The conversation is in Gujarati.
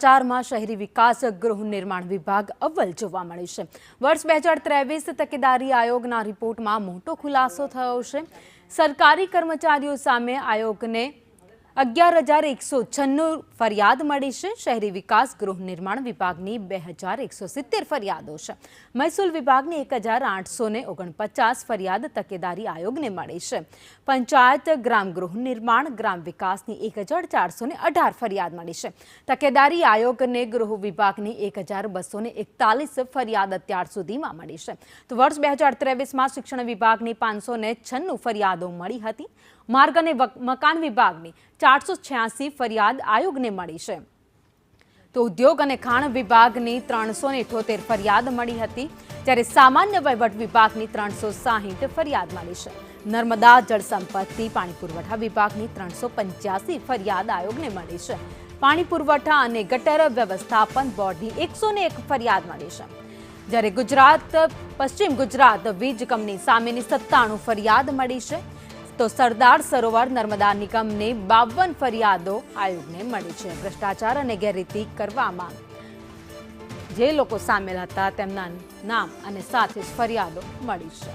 ચારમાં શહેરી વિકાસ ગૃહ નિર્માણ વિભાગ અવ્વલ જોવા મળ્યું છે. વર્ષ 2023 તકેદારી આયોગના રિપોર્ટમાં મોટો ખુલાસો થયો છે. સરકારી કર્મચારીઓ સામે આયોગને 11,196 ફરિયાદ મળી છે. શહેરી વિકાસ ગૃહ નિર્માણ વિભાગની 2,170 ફરિયાદો છે. મહેસૂલ વિભાગની 1,849 ફરિયાદ તકેદારી આયોગને મળી છે. પંચાયત ગ્રામ ગૃહ નિર્માણ ગ્રામ વિકાસની 1,418 ફરિયાદ મળી છે. તકેદારી આયોગને ગૃહ વિભાગની 1,241 ફરિયાદ અત્યાર સુધીમાં મળી છે. તો વર્ષ 2023માં શિક્ષણ વિભાગની 596 ફરિયાદો મળી હતી. માર્ગ અને મકાન વિભાગની 486 ફરિયાદ આયોગને મળી છે. તો ઉદ્યોગ અને ખાણ વિભાગની 378 ફરિયાદ મળી હતી, જ્યારે સામાન્ય વહીવટ વિભાગની 360 ફરિયાદ મળી છે. નર્મદા જળ સંપત્તિ પાણી પુરવઠા વિભાગની 385 ફરિયાદ આયોગને મળી છે. પાણી પુરવઠા અને ગટર વ્યવસ્થાપન બોર્ડની 101 ફરિયાદ મળી છે. જ્યારે પશ્ચિમ ગુજરાત વીજ કંપની સામેની 97 ફરિયાદ મળી છે. તો સરદાર સરોવર નર્મદા નિગમને 52 ફરિયાદો આયોગને મળી છે. ભ્રષ્ટાચાર અને ગેરરીતિ કરવામાં જે લોકો સામેલ હતા તેમના નામ અને સાથે જ ફરિયાદો મળી છે.